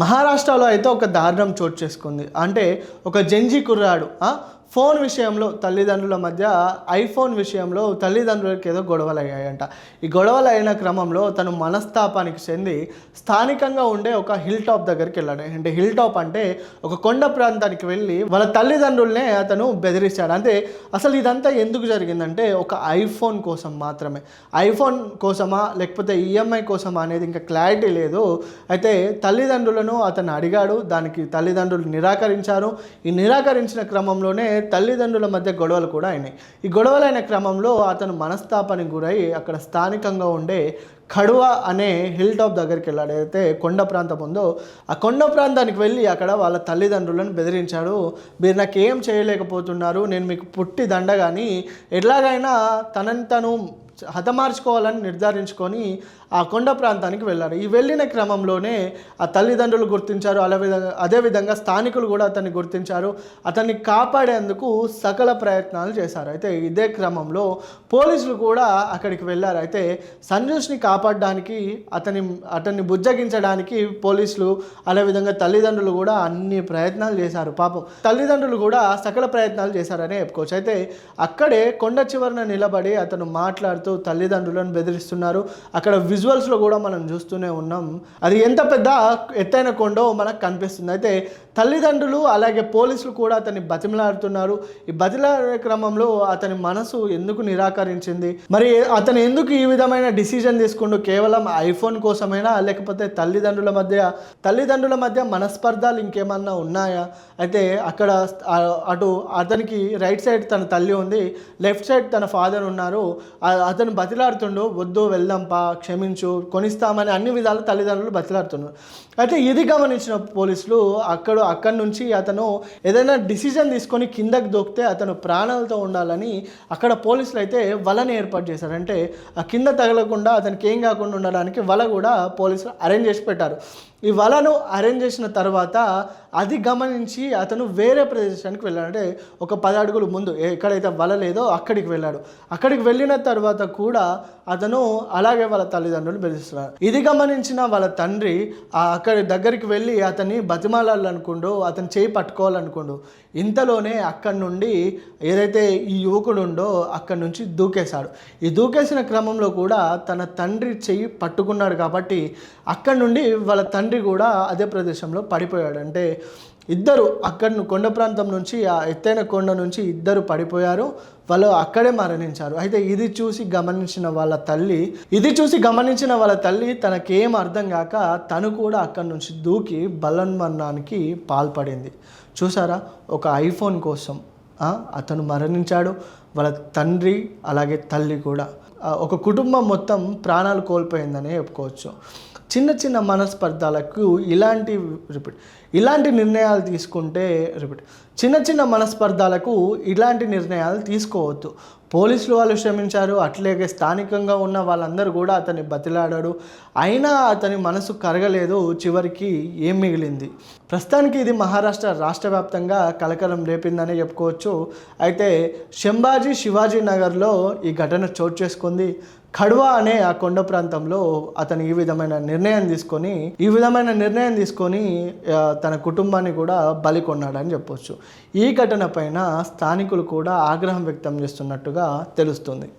మహారాష్ట్రలో అయితే ఒక దారుణం చోటు చేసుకుంది. అంటే ఒక జెన్జీ కుర్రాడు ఫోన్ విషయంలో తల్లిదండ్రుల మధ్య ఐఫోన్ విషయంలో తల్లిదండ్రులకి ఏదో గొడవలు అయ్యాయంట. ఈ గొడవలు అయిన క్రమంలో తను మనస్తాపానికి చెంది స్థానికంగా ఉండే ఒక హిల్ టాప్ దగ్గరికి వెళ్ళాడు. అంటే హిల్ టాప్ అంటే ఒక కొండ ప్రాంతానికి వెళ్ళి వాళ్ళ తల్లిదండ్రులనే అతను బెదిరించాడు. అంటే అసలు ఇదంతా ఎందుకు జరిగిందంటే ఒక ఐఫోన్ కోసం మాత్రమే. ఐఫోన్ కోసమా లేకపోతే ఈఎంఐ కోసమా అనేది ఇంకా క్లారిటీ లేదు. అయితే తల్లిదండ్రులను అతను అడిగాడు. దానికి తల్లిదండ్రులు నిరాకరించారు. ఈ నిరాకరించిన క్రమంలోనే తల్లిదండ్రుల మధ్య గొడవలు కూడా అయినాయి. ఈ గొడవలైన క్రమంలో అతను మనస్తాపానికి గురై అక్కడ స్థానికంగా ఉండే ఖడువా అనే హిల్ టాప్ దగ్గరికి వెళ్ళాడు. అయితే కొండ ప్రాంతం ఉందో ఆ కొండ ప్రాంతానికి వెళ్ళి అక్కడ వాళ్ళ తల్లిదండ్రులను బెదిరించాడు. మీరు నాకు ఏం చేయలేకపోతున్నారు, నేను మీకు పుట్టి దండగాని ఎట్లాగైనా తనని తను హతమార్చుకోవాలని నిర్ధారించుకొని ఆ కొండ ప్రాంతానికి వెళ్ళాడు. ఈ వెళ్ళిన క్రమంలోనే ఆ తల్లిదండ్రులు గుర్తించారు. అదేవిధంగా స్థానికులు కూడా అతన్ని గుర్తించారు. అతన్ని కాపాడేందుకు సకల ప్రయత్నాలు చేశారు. అయితే ఇదే క్రమంలో పోలీసులు కూడా అక్కడికి వెళ్ళారు. అయితే సంజోష్ని కాపాడడానికి అతన్ని బుజ్జగించడానికి పోలీసులు అదేవిధంగా తల్లిదండ్రులు కూడా అన్ని ప్రయత్నాలు చేశారు. పాపం తల్లిదండ్రులు కూడా సకల ప్రయత్నాలు చేశారనే చెప్పుకోవచ్చు. అయితే అక్కడే కొండ చివరన నిలబడి అతను మాట్లాడుతూ తల్లిదండ్రులను బెదిరిస్తున్నారు. అక్కడ విజువల్స్లో కూడా మనం చూస్తూనే ఉన్నాం. అది ఎంత పెద్ద ఎత్తైన కొండో మనకు కనిపిస్తుంది. అయితే తల్లిదండ్రులు అలాగే పోలీసులు కూడా అతన్ని బతిమలాడుతున్నారు. ఈ బతిమలాడే క్రమంలో అతని మనసు ఎందుకు నిరాకరించింది, మరి అతను ఎందుకు ఈ విధమైన డిసిజన్ తీసుకుంటూ కేవలం ఐఫోన్ కోసమైనా లేకపోతే తల్లిదండ్రుల మధ్య మనస్పర్ధాలు ఇంకేమన్నా ఉన్నాయా? అయితే అక్కడ అటు అతనికి రైట్ సైడ్ తన తల్లి ఉంది, లెఫ్ట్ సైడ్ తన ఫాదర్ ఉన్నారు. అతను బతిలాడుతుండు, వద్దు వెళ్దాంపా, క్షమించు, కొనిస్తామని అన్ని విధాలు తల్లిదండ్రులు బతిలాడుతున్నారు. అయితే ఇది గమనించిన పోలీసులు అక్కడి నుంచి అతను ఏదైనా డిసిజన్ తీసుకొని కిందకి దొక్కితే అతను ప్రాణాలతో ఉండాలని అక్కడ పోలీసులు అయితే వలని ఏర్పాటు చేశారు. అంటే ఆ కింద తగలకుండా అతనికి ఏం కాకుండా ఉండడానికి వల కూడా పోలీసులు అరేంజ్ చేసి పెట్టారు. ఈ వలను అరేంజ్ చేసిన తర్వాత అది గమనించి అతను వేరే ప్రదేశానికి వెళ్ళాడు. అంటే ఒక 10 అడుగులు ముందు ఎక్కడైతే వల లేదో అక్కడికి వెళ్ళాడు. అక్కడికి వెళ్ళిన తర్వాత కూడా అతను అలాగే వాళ్ళ తల్లిదండ్రులు బెదిరిస్తున్నారు. ఇది గమనించిన వాళ్ళ తండ్రి అక్కడి దగ్గరికి వెళ్ళి అతన్ని బతిమాలాలనుకుంటూ అతను చేయి పట్టుకోవాలనుకుంటూ ఇంతలోనే అక్కడి నుండి ఏదైతే ఈ యువకుడు ఉండో అక్కడి నుంచి దూకేశాడు. ఈ దూకేసిన క్రమంలో కూడా తన తండ్రి చెయ్యి పట్టుకున్నాడు కాబట్టి అక్కడి నుండి వాళ్ళ తండ్రి కూడా అదే ప్రదేశంలో పడిపోయాడు. అంటే ఇద్దరు కొండ ప్రాంతం నుంచి ఆ ఎత్తైన కొండ నుంచి ఇద్దరు పడిపోయారు. వాళ్ళు అక్కడే మరణించారు. అయితే ఇది చూసి గమనించిన వాళ్ళ తల్లి తనకేం అర్థం కాక తను కూడా అక్కడి నుంచి దూకి బలవన్మరణానికి పాల్పడింది. చూసారా, ఒక ఐఫోన్ కోసం అతను మరణించాడు. వాళ్ళ తండ్రి అలాగే తల్లి కూడా, ఒక కుటుంబం మొత్తం ప్రాణాలు కోల్పోయిందనే చెప్పుకోవచ్చు. చిన్న చిన్న మనస్పర్ధాలకు ఇలాంటి నిర్ణయాలు తీసుకుంటే చిన్న మనస్పర్ధాలకు ఇలాంటి నిర్ణయాలు తీసుకోవద్దు. పోలీసులు వాళ్ళు క్షమించారు. అట్లాగే స్థానికంగా ఉన్న వాళ్ళందరూ కూడా అతన్ని బతిలాడాడు. అయినా అతని మనసు కరగలేదు. చివరికి ఏం మిగిలింది? ప్రస్తుతానికి ఇది మహారాష్ట్ర రాష్ట్ర వ్యాప్తంగా కలకలం రేపిందనే చెప్పుకోవచ్చు. అయితే శివాజీ నగర్లో ఈ ఘటన చోటు చేసుకుంది. ఖడువా అనే ఆ కొండ ప్రాంతంలో అతను ఈ విధమైన నిర్ణయం తీసుకొని తన కుటుంబాన్ని కూడా బలి కొన్నాడని చెప్పొచ్చు. ఈ ఘటన పైన స్థానికులు కూడా ఆగ్రహం వ్యక్తం చేస్తున్నట్టుగా తెలుస్తుంది.